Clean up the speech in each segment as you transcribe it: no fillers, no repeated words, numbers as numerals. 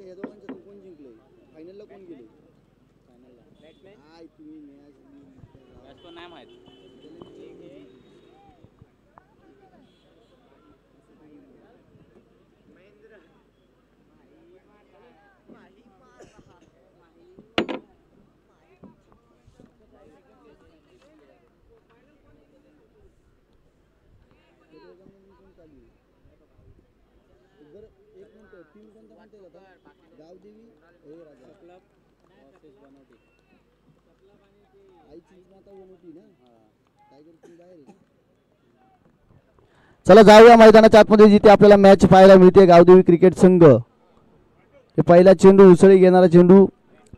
या दोघांच्यातून कोण जिंकले? फायनलला कोण गेले? नाही माहित. गावदेवी हे राजा क्लब बनवते आई चीज माता बनवती ना. टायगर किंग बाहेर आहे. चला जाऊया मैदानाच्या आतमध्ये जिथे आपल्याला मॅच पाहायला मिळते. गावदेवी क्रिकेट संघ हे पहिला चेंडू उसळी घेणारा चेंडू,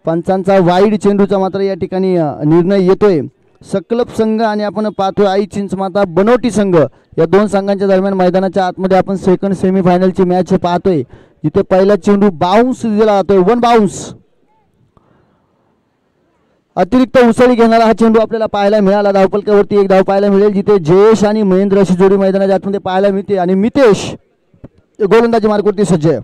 पंचांचा वाईड चेंडूचा मात्र या ठिकाणी निर्णय येतोय. सकलप संघ आणि आपण पाहतोय आई चिंचमाता बनवटी संघ या दोन संघांच्या दरम्यान मैदानाच्या आतमध्ये आपण सेकंड सेमीफायनलची मॅच पाहतोय. जिथे पहिला चेंडू बाउन्स दिला जातोय, वन बाउन्स. अतिरिक्त उसळी घेणारा हा चेंडू आपल्याला पाहायला मिळाला. धावपलकावरती एक धाव पाहायला मिळेल जिथे जयेश आणि महेंद्र अशी जोडी मैदानाच्या आतमध्ये पाहायला मिळते. आणि मितेश गोलंदाजी मार्कवरती सज्ज आहे.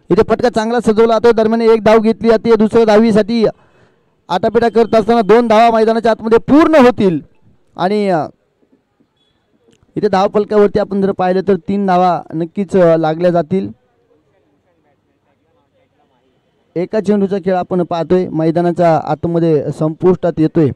इथे पटका चांगला सजवला जातो. दरम्यान एक धाव घेतली जाते. दुसऱ्या धावीसाठी आटापिटा करत असताना 2 धावा मैदानाच्या आतमध्ये पूर्ण होतील. आणि इथे धावपलकावरती आपण जर पाहिलं तर 3 धावा नक्कीच लागल्या जातील. एका चेंडूचा खेळ आपण पाहतोय मैदानाच्या आतमध्ये संपुष्टात येतोय.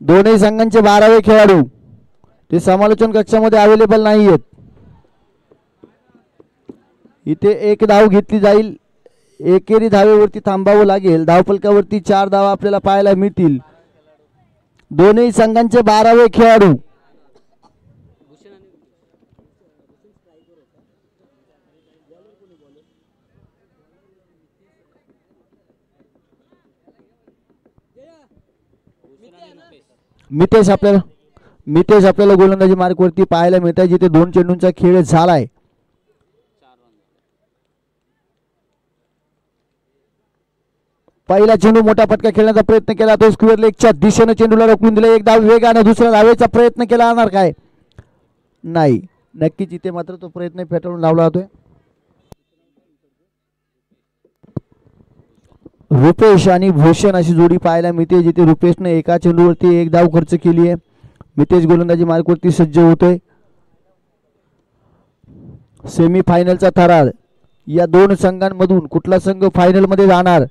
दोन्ही संघांचे 12वे खेळाडू ते समालोचन कक्षामध्ये अवेलेबल नाही आहेत. इथे एक धाव घेतली जाईल. एकेरी धावेवरती थांबावं लागेल. धावफलकावरती 4 धावा आपल्याला पाहायला मिळतील. दोन्ही संघांचे 12वे खेळाडू मितेश आपल्याला गोलंदाजी मार्कवरती पाहायला मिळत आहे. जिथे 2 चेंडूंचा खेळ झालाय. पहिला चेंडू मोठा फटका खेळण्याचा प्रयत्न केला. तो स्क्वेअर लेगच्या दिशेने चेंडूला रोखून दिला. एक धाव वेगाने दुसऱ्या धावेचा प्रयत्न केला जाणार काय? नाही. नक्कीच इथे मात्र तो प्रयत्न फेटाळून लावला जातोय. रुपेश आणि भूषण अशी जोडी पाहायला मिळते. जिथे रुपेशने एका चेंडूवरती एक धाव खर्च केली आहे. मितेश गोलंदाजी मार्कवरती सज्ज होतोय. सेमी फायनलचा थरार. या 2 संघांमधून कुठला संघ फायनल मध्ये जाणार?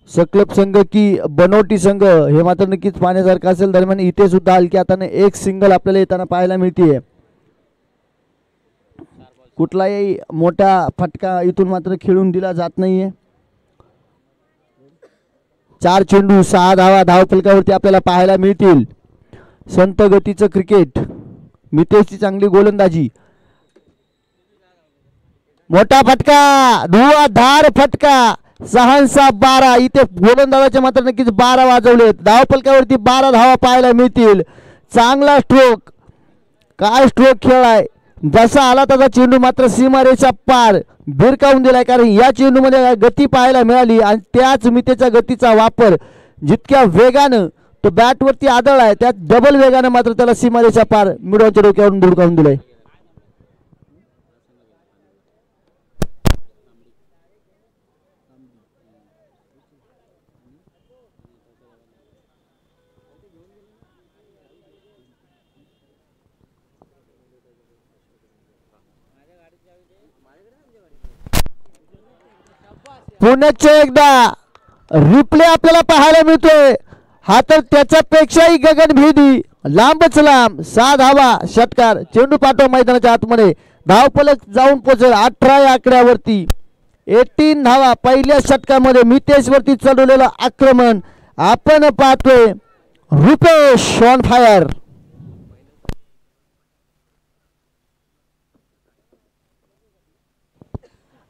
सकलप संघ की बनवटी संघ हे मात्र नक्कीच पाहण्यासारखं असेल. दरम्यान इथे सुद्धा हलक्या हाताने एक सिंगल आपल्याला येताना पाहायला मिळते. कुठलाही मोठा फटका इथून मात्र खेळून दिला जात नाहीये. 4 चेंडू 6 धावा धावफलकावरती आपल्याला पाहायला मिळतील. संत गतीचं क्रिकेट. मितेशची चांगली गोलंदाजी. मोठा फटका, धुवाधार फटका. 6-12. इथे गोलंदाजाचे मात्र नक्कीच 12 वाजवलेत. धावफलकावरती 12 धावा पाहायला मिळतील. चांगला स्ट्रोक. काय स्ट्रोक खेळलाय. जसा आला तसा चेंडू मात्र सीमारेषा पार भिरकावून दिलाय. कारण या चेंडूमध्ये गती पाहायला मिळाली आणि त्याच मितेच्या गतीचा वापर जितक्या वेगानं तो बॅटवरती आदळलाय त्यात डबल वेगानं मात्र त्याला सीमारेषा पार मिडवाच्या डोक्यावरून धुडकावून दिलाय. पुण्याचे एकदा रिप्ले आपल्याला पाहायला मिळतोय. हा तर त्याच्यापेक्षाही गगनभेदी लांबच लांब. 6 धावा षटकार. चेंडू पाठव मैदानाच्या आतमध्ये. धावफलक जाऊन पोहोचेल 18 या आकड्यावरती. 18 धावा पहिल्या षटकामध्ये मितेशवरती चढवलेलं आक्रमण आपण पाहतोय. Rupesh on fire.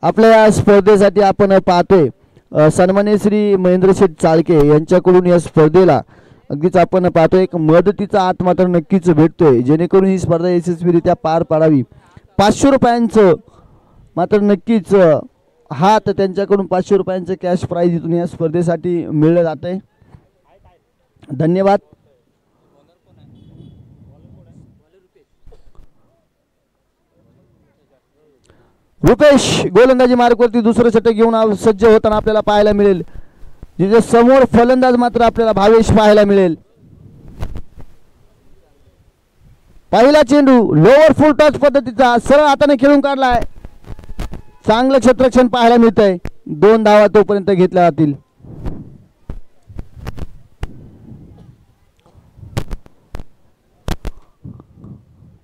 आपल्या या स्पर्धेसाठी आपण पाहतोय सन्माननीय श्री महेंद्र शेठ चाळके यांच्याकडून या स्पर्धेला अगदीच आपण पाहतोय एक मदतीचा हात मात्र नक्कीच भेटतोय जेणेकरून ही स्पर्धा यशस्वीरित्या पार पाडावी. 500 रुपयांचं मात्र नक्कीच हा तर त्यांच्याकडून 500 रुपयांचं कॅश प्राईज इथून या स्पर्धेसाठी मिळलं जात आहे. धन्यवाद. रुपेश गोलंदाजी मार्कवरती दुसरं षटक घेऊन सज्ज होताना आपल्याला पाहायला मिळेल. जिथे समोर फलंदाज मात्र आपल्याला भावेश पाहायला मिळेल. पहिला चेंडू लोअर फुल टॉस पद्धतीचा सरळ हाताने खेळून काढलाय. चांगलं क्षेत्ररक्षण पाहायला मिळतंय. 2 धावा तोपर्यंत घेतल्या जातील.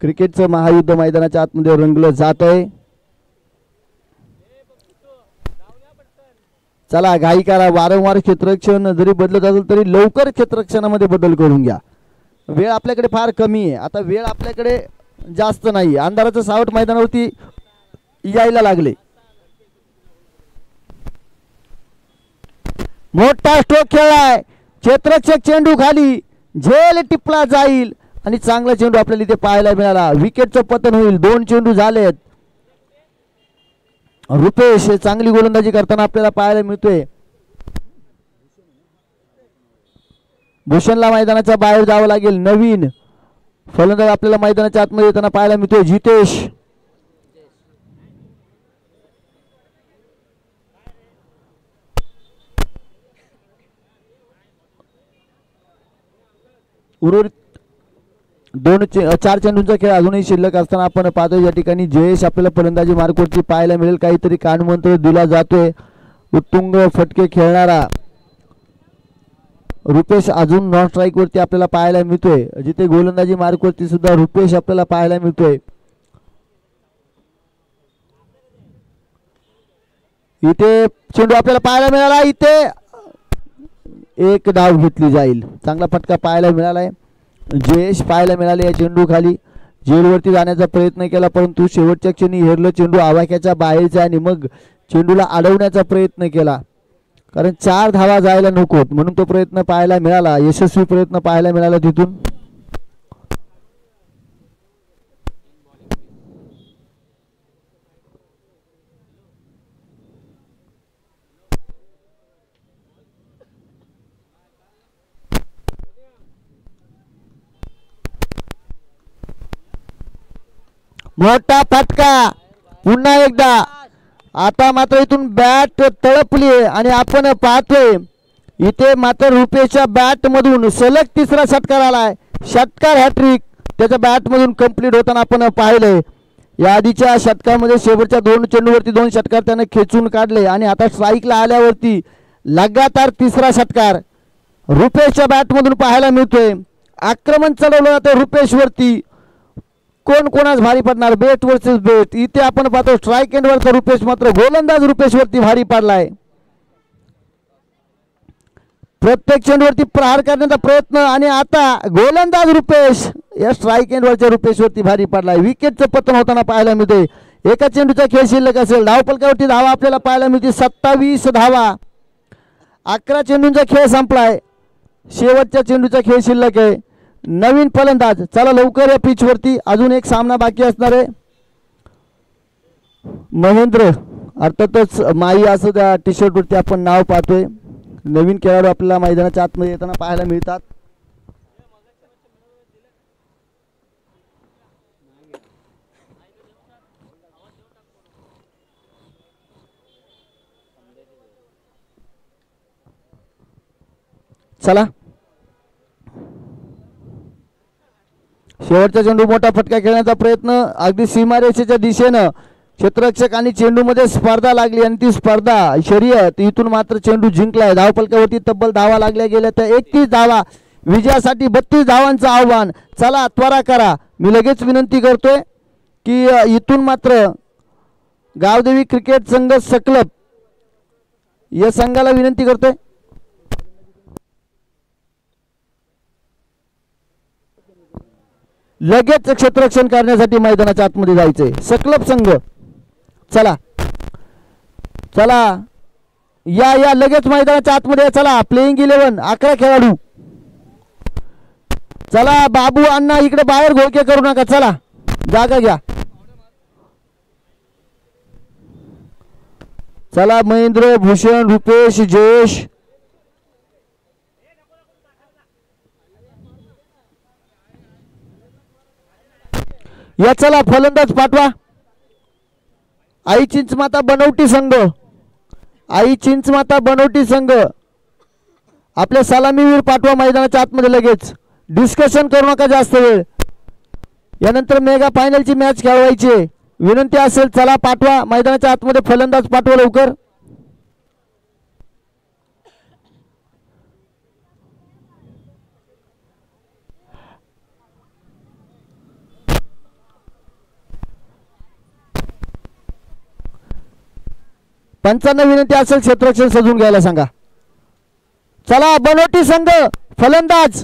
क्रिकेटचं महायुद्ध मैदानाच्या आतमध्ये रंगलं जात आहे. चला घाई करा. वारंवार क्षेत्ररक्षण जरी बदलत असेल तरी लवकर क्षेत्ररक्षणामध्ये बदल करून घ्या. वेळ आपल्याकडे फार कमी आहे. आता वेळ आपल्याकडे जास्त नाही. अंधाराचं सावट मैदानावरती यायला लागले. मोठा स्ट्रोक खेळलाय. क्षेत्ररक्षक चेंडू खाली झेल टिपला जाईल आणि चांगला चेंडू आपल्याला इथे पाहायला मिळाला. विकेटचं पतन होईल. 2 चेंडू झालेत. रुपेश चांगली गोलंदाजी करताना आपल्याला पाहायला मिळतोय. भूषणला मैदानाच्या बाहेर जावं लागेल. नवीन फलंदाज आपल्याला मैदानाच्या आतमध्ये येताना पाहायला मिळतोय. जितेश उर्वरित 4 चेंडूंचा खेळ अजूनही शिल्लक असताना आपण पाहतोय या ठिकाणी जयेश आपल्याला फलंदाजी मार्कवरती पाहायला मिळेल. काहीतरी कानमंत्र दिला जातोय. उत्तुंग फटके खेळणारा रुपेश अजून नॉन स्ट्राईक वरती आपल्याला पाहायला मिळतोय. जिथे गोलंदाजी मार्कवरती सुद्धा रुपेश आपल्याला पाहायला मिळतोय. इथे चेंडू आपल्याला पाहायला मिळाला. इथे 1 धाव घेतली जाईल. चांगला फटका पाहायला मिळालाय. जयेश पाहायला मिळाले या चेंडू खाली. जेलवरती जाण्याचा प्रयत्न केला परंतु शेवटच्या क्षणी हेरलं चेंडू आवाक्याच्या बाहेरचा आणि मग चेंडूला अडवण्याचा प्रयत्न केला. कारण 4 धावा जायला नकोत म्हणून तो प्रयत्न पाहायला मिळाला. यशस्वी प्रयत्न पाहायला मिळाला तिथून. मोठा फटका पुन्हा एकदा. आता मात्र इथून बॅट तळपली आणि आपण पाहतोय इथे मात्र रुपेशच्या बॅट मधून सलग 3रा षटकार आलाय. षटकार हॅट्रिक त्याच्या बॅट मधून कंप्लीट होताना आपण पाहिलंय. या आधीच्या षटकामध्ये शेवटच्या 2 चेंडूवरती 2 षटकार त्याने खेचून काढले आणि आता स्ट्राईकला आल्यावरती लगातार 3रा षटकार रुपेशच्या बॅट मधून पाहायला मिळतोय. आक्रमण चढवलं जातं रुपेश वरती. कोण कोणाच भारी पडणार. बेट वर्सेस बेट. इथे आपण पाहतो स्ट्राईक एंडवरचा रुपेश मात्र गोलंदाज रुपेश वरती भारी पडलाय. प्रत्येक चेंडूवरती प्रहार करण्याचा प्रयत्न आणि आता गोलंदाज रुपेश या स्ट्राईक एंडवरच्या रुपेश वरती भारी पडलाय. विकेटचं पतन होताना पाहायला मिळते. एका चेंडूचा खेळ शिल्लक असेल. धावफलकावरती धावा आपल्याला पाहायला मिळते 27 धावा. 11 चेंडूंचा खेळ संपलाय. शेवटच्या चेंडूचा खेळ शिल्लक आहे. नवीन फलंदाज. चला लवकर या पिच वरती अजून एक सामना बाकी असणार आहे. महेंद्र अर्थातच माई असं त्या टी शर्ट वरती आपण नाव पाहतोय. नवीन खेळाडू आपल्याला मैदानाच्या आतमध्ये येताना पाहायला मिळतात. चला शेवटचा चेंडू. मोठा फटका खेळण्याचा प्रयत्न अगदी सीमारेषेच्या दिशेनं. क्षेत्ररक्षक आणि चेंडूमध्ये स्पर्धा लागली आणि ती स्पर्धा शर्यत इथून मात्र चेंडू जिंकलाय. धावफलकावरती तब्बल धावा लागल्या गेल्या तर 31 धावा. विजयासाठी 32 धावांचं आव्हान. चला त्वरा करा. मी लगेच विनंती करतोय की इथून मात्र गावदेवी क्रिकेट संघ सकलब या संघाला विनंती करतोय लगेच क्षेत्ररक्षण करण्यासाठी मैदानाच्या आतमध्ये जायचंय. सकलब संघ चला चला या लगेच मैदानाच्या आतमध्ये. चला प्लेइंग 11 11 खेळाडू. चला बाबू अण्णा इकडे बाहेर घोळके करू नका. चला जागा घ्या. चला महेंद्र, भूषण, रुपेश, जयेश. या चला फलंदाज पाठवा. आई चिंचमाता बनवटी संघ, आई चिंचमाता बनवटी संघ आपल्या सलामीवीर पाठवा मैदानाच्या आतमध्ये लगेच. डिस्कशन करू नका जास्त वेळ. यानंतर मेगा फायनलची मॅच खेळवायची आहे. विनंती असेल चला पाठवा मैदानाच्या आतमध्ये फलंदाज पाठवा लवकर. पंचांना विनंती असेल क्षेत्ररक्षण सजवून घ्यायला सांगा. चला बनवटी संघ फलंदाज.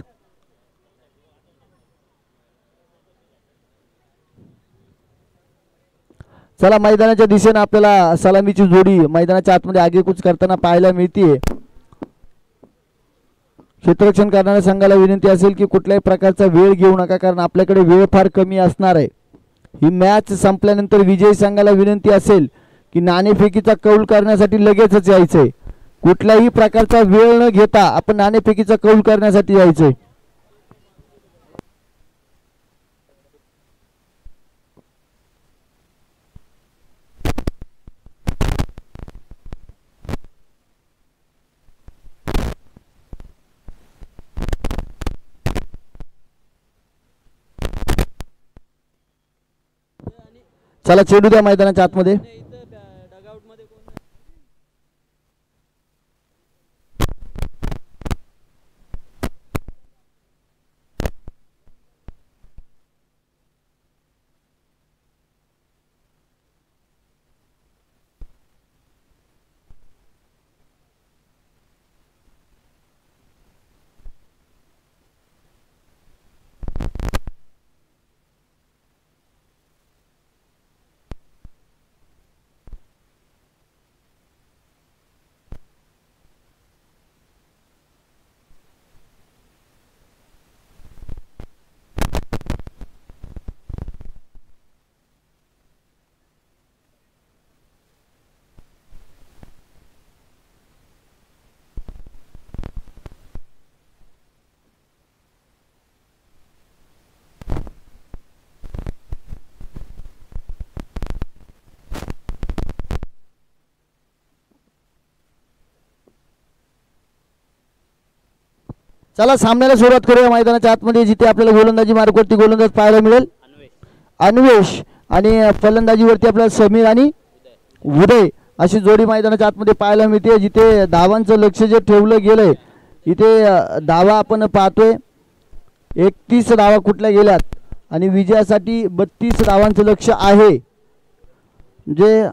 चला मैदानाच्या दिशेने आपल्याला सलामीची जोडी मैदानाच्या आतमध्ये आगेकूच करताना पाहायला मिळते. क्षेत्ररक्षण करणाऱ्या संघाला विनंती असेल की कुठल्याही प्रकारचा वेळ घेऊ नका, कारण आपल्याकडे वेळ फार कमी असणार आहे. ही मॅच संपल्यानंतर विजयी संघाला विनंती असेल की नाणेफेकीचा कौल करण्यासाठी लगेचच यायचंय. कुठल्याही प्रकारचा वेळ न घेता आपण नाणेफेकीचा कौल करण्यासाठी यायचंय. चला चेंडू द्या मैदानाच्या आतमध्ये. चला सामन्याला सुरुवात करूया मैदानाच्या आतमध्ये, जिथे आपल्याला गोलंदाजी मार्गवरती गोलंदाज पाहायला मिळेल अन्वेष आणि फलंदाजीवरती आपल्याला समीर आणि उदय अशी जोडी मैदानाच्या आतमध्ये पाहायला मिळते. जिथे धावांचं लक्ष जे ठेवलं गेलंय इथे धावा आपण पाहतोय 31 धावा कुठल्या गेल्यात आणि विजयासाठी 32 धावांचं लक्ष आहे. जे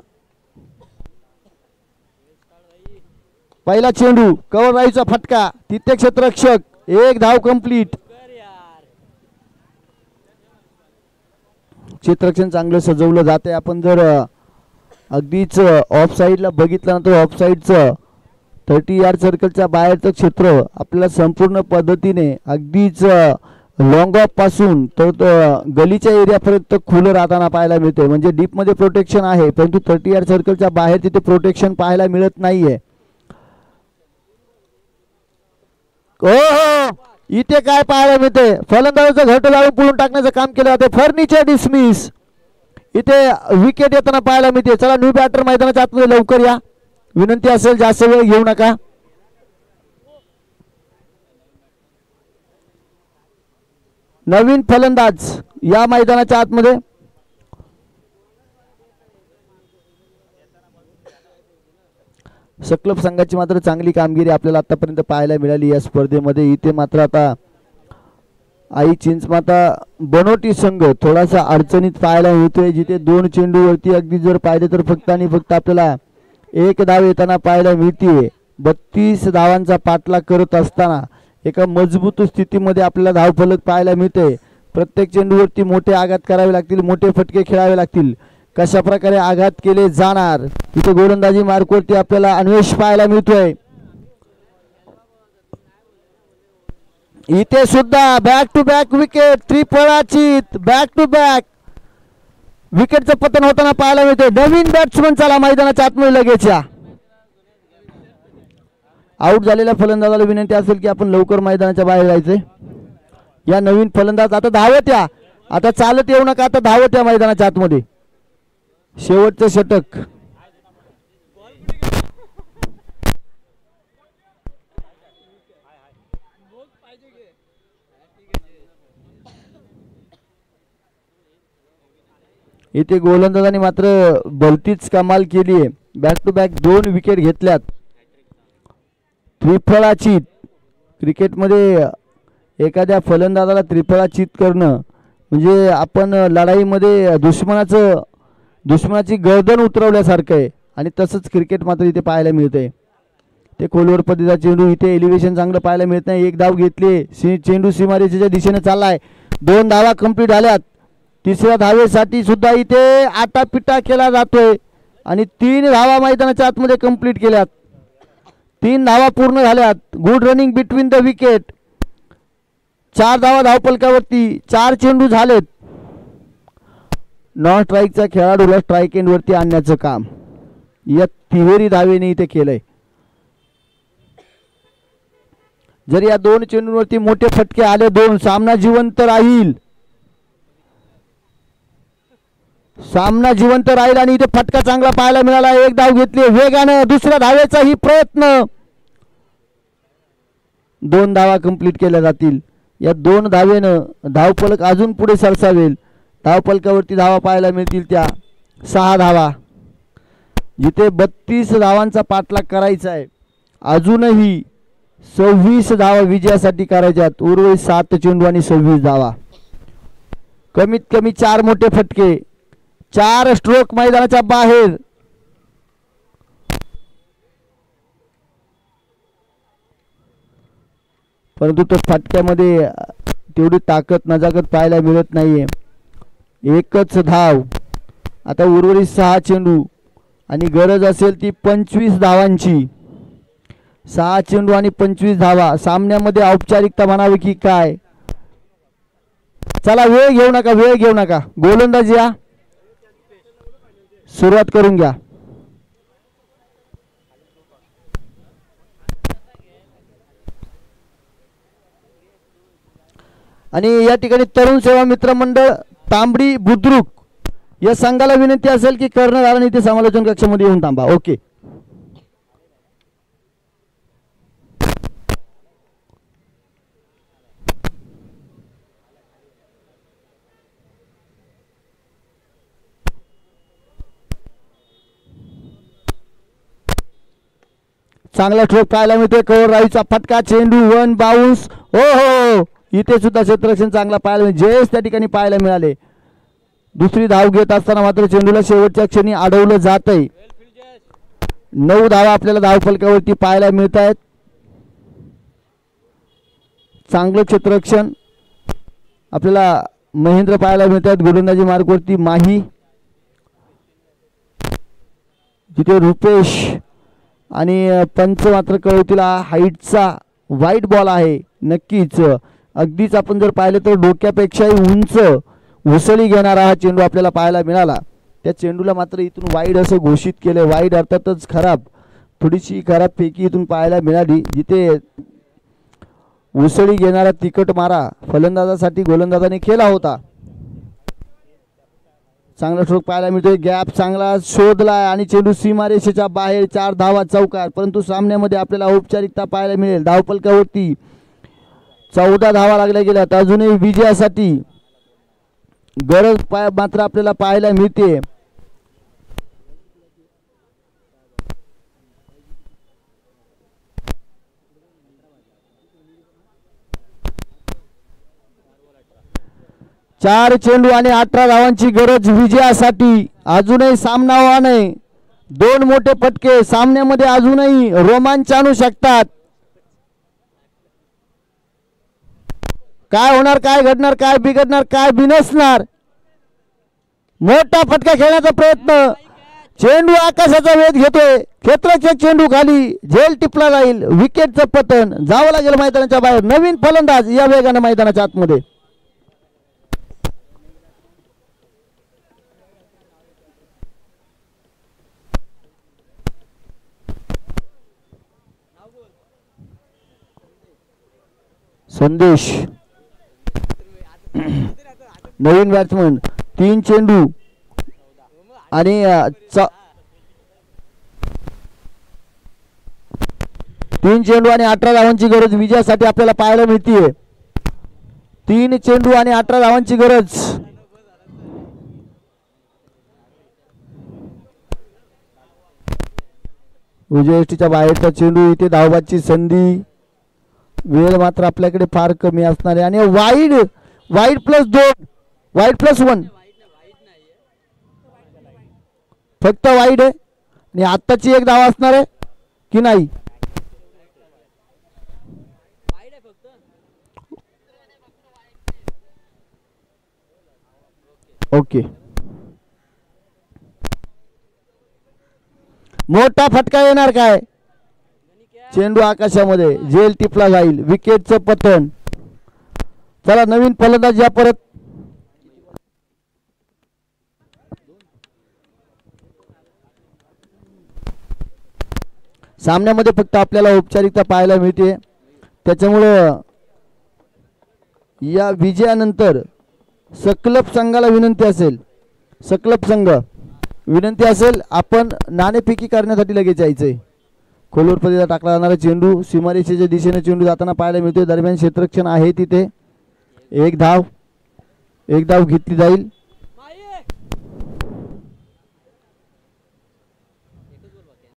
पहिला चेंडू कव्हर राईचा फटका, तिथे क्षेत्ररक्षक, एक धाव कंप्लीट. क्षेत्ररक्षण चांगलं सजवलं जाते. आपण जर अगदीच ऑफ साईडला बघितलं ना तर ऑफ साईडचं 30 यार्ड सर्कलच्या बाहेरचं क्षेत्र आपल्याला संपूर्ण पद्धतीने अगदीच लॉंग ऑफ पासून तर गलीच्या एरियापर्यंत खुलं राहताना पाहायला मिळते. म्हणजे डीप मध्ये प्रोटेक्शन आहे, परंतु 30 यार्ड सर्कलच्या बाहेर तिथे प्रोटेक्शन पाहायला मिळत नाहीये. हो इथे काय पाहायला मिळते, फलंदाजाचं घट जाळून पुढून टाकण्याचं काम केलं जाते. फर्निचर डिसमिस, इथे विकेट येताना पाहायला मिळते. चला न्यू बॅटर मैदानाच्या आतमध्ये लवकर या, विनंती असेल जास्त वेळ घेऊ नका. नवीन फलंदाज या मैदानाच्या आतमध्ये. सकलब संघाची मात्र चांगली कामगिरी आपल्याला आतापर्यंत पाहायला मिळाली या स्पर्धेमध्ये. इथे मात्र आता आई चिंचमाता बनवटी संघ थोडासा अडचणीत पाहायला मिळतोय. जिथे 2 चेंडूवरती अगदी जर पाहिले तर फक्त आणि फक्त आपल्याला 1 धाव येताना पाहायला मिळते. 32 धावांचा पाठलाग करत असताना एका मजबूत स्थितीमध्ये आपल्याला धावफलक पाहायला मिळते. प्रत्येक चेंडूवरती मोठे आघात करावे लागतील, मोठे फटके खेळावे लागतील. कशा प्रकारे आघात केले जाणार, इथे गोलंदाजी मार्कवरती आपल्याला अन्वेष पाहायला मिळतोय. इथे सुद्धा बॅक टू बॅक विकेट, त्रिफळाची बॅक टू बॅक विकेटचं पतन होताना पाहायला मिळते. नवीन बॅट्समन चला मैदानाच्या आतमध्ये लगेच या. आऊट झालेल्या फलंदाजाला विनंती असेल की आपण लवकर मैदानाच्या बाहेर जायचंय. या नवीन फलंदाज आता धावत या, आता चालत येऊ नका, आता धावत या मैदानाच्या आतमध्ये. शेवटचं षटक. इथे गोलंदाजांनी मात्र भलतीच कमाल केली आहे. बॅक टू बॅक 2 विकेट घेतल्यात. त्रिफळाचीत क्रिकेटमध्ये एखाद्या फलंदाजाला त्रिफळाचीत करणं म्हणजे आपण लढाईमध्ये दुश्मनाची गर्दन उतरवल्यासारखं आहे. आणि तसंच क्रिकेट मात्र इथे पाहायला मिळतंय. ते खोलवर पद्धतीचा चेंडू, इथे एलिव्हेशन चांगलं पाहायला मिळत नाही. 1 धाव घेतली, चेंडू सीमारेषेच्या दिशेने चाललाय. 2 धावा कंप्लीट झाल्यात. तिसऱ्या धावेसाठी सुद्धा इथे आटापिटा केला जातोय आणि 3 धावा मैदानाच्या आतमध्ये कंप्लीट केल्यात. 3 धावा पूर्ण झाल्यात. Good running between the wicket. 4 धावा धावपलकावरती. 4 चेंडू झालेत. नॉन स्ट्राईकच्या खेळाडूला स्ट्राईक एंड वरती आणण्याचं काम या तिहेरी धावेने इथे केलंय. जर या 2 चेंडूंवरती मोठे फटके आले 2, सामना जिवंत राहील. सामना जिवंत राहील आणि इथे फटका चांगला पाहायला मिळाला. 1 धाव घेतली वेगानं. दुसऱ्या धावेचाही प्रयत्न. 2 धावा कंप्लीट केल्या जातील. या 2 धावेनं धावफलक अजून पुढे सरसावेल. धावफलकावरती धावा पाहायला मिळतील त्या 6 धावा. जिथे 32 धावांचा पाठलाग करायचा आहे, अजूनही 26 धावा विजयासाठी करायच्यात. उर्वरित 7 चेंडू आणि 26 धावा. कमीत कमी 4 मोठे फटके, 4 स्ट्रोक मैदानाच्या बाहेर. परंतु तो फटक्यामध्ये तेवढी ताकद नजाकत पाहायला मिळत नाहीये. 1च धाव. आता उर्वरित 6 चेंडू आणि गरज असेल ती 25 धावांची. 6 चेंडू आणि 25 धावा. सामन्यामध्ये औपचारिकता म्हणावी की काय. चला वेळ घेऊ नका, वेळ घेऊ नका. गोलंदाजी या, सुरुवात करून घ्या. आणि या ठिकाणी तरुण सेवा मित्र मंडळ तांबडी बुद्रुक या संघाला विनंती असेल की कर्णधारांनी इथे समालोचन कक्षामध्ये येऊन थांबा. ओके. चांगला स्ट्रोक पाहायला मिळतोय. कव्हर राईचा फटका, चेंडू 1 बाउन्स. हो हो, इथे सुद्धा क्षेत्ररक्षण चांगला पाहायला मिळेल. जयेश त्या ठिकाणी पाहायला मिळाले. दुसरी धाव घेत असताना मात्र चेंडूला शेवटच्या क्षणी अडवलं जात आहे. 9 धावा आपल्याला धावफलकावरती पाहायला मिळत आहेत. चांगलं क्षेत्ररक्षण आपल्याला महेंद्र पाहायला मिळत आहेत. गोलंदाजी मार्गवरती माही, तिथे रुपेश आणि पंच मात्र कळवतील हाईटचा वाईट बॉल आहे. नक्कीच अगदीच आपण जर पाहिलं तर डोक्यापेक्षाही उंच उसळी घेणारा हा चेंडू आपल्याला पाहायला मिळाला. त्या चेंडूला मात्र इथून वाईड असं घोषित केलं. वाईड अर्थातच खराब, थोडीशी खराब फेकी इथून पाहायला मिळाली. जिथे उसळी घेणारा तिकट मारा फलंदाजासाठी गोलंदाजाने केला होता. चांगला स्ट्रोक पाहायला मिळतोय. गॅप चांगला शोधलाय आणि चेंडू सीमारेषेच्या बाहेर. 4 धावा चौकार. परंतु सामन्यामध्ये आपल्याला औपचारिकता पाहायला मिळेल. धावफलकावरती 14 धावा लागल्या गेल्यात. अजूनही विजयासाठी गरज मात्र आपल्याला पाहायला मिळते. चार चेंडू आणि 18 धावांची गरज विजयासाठी. अजूनही सामना व्हावा नाही. 2 मोठे फटके सामन्यामध्ये अजूनही रोमांच आणू शकतात. काय होणार, काय घडणार, काय बिघडणार, काय बिनसणार. मोठा फटका खेळण्याचा प्रयत्न. चेंडू आकाशाचा वेध घेतोय. क्षेत्ररक्षक चेंडू खाली. झेल टिपला जाईल. विकेटचं पतन. जावं लागेल मैदानाच्या बाहेर. नवीन फलंदाज या वेगाने मैदानाच्या आतमध्ये. संदेश नवीन बॅट्समन 3 चेंडू आणि 3 चेंडू आणि 18 धावांची गरज विजयासाठी आपल्याला पाहायला मिळतीये. 3 चेंडू आणि 18 धावांची गरज. विजयष्टीच्या बाहेरचा चेंडू. इथे धावबाची संधी. वेळ मात्र आपल्याकडे फार कमी असणार आहे आणि वाईड +2 वाईड +1 फक्त वाईड आहे आणि आत्ताची एक धाव असणार आहे की नाही. ओके. मोठा फटका येणार काय. चेंडू आकाशामध्ये. झेल टिपला जाईल. विकेटचं पतन. चला नवीन फलंदाज या परत. सामन्यामध्ये फक्त आपल्याला औपचारिकता पाहायला मिळते. त्याच्यामुळं या विजयानंतर सकलप संघाला विनंती असेल. सकलप संघ विनंती असेल आपण नाणेफेकी करण्यासाठी लगेच यायचंय. खोलवर पदीला टाकला जाणारा चेंडू सीमारेषेच्या दिशेने चेंडू जाताना पाहायला मिळतोय. दरम्यान क्षेत्ररक्षण आहे तिथे. एक धाव घेतली जाईल.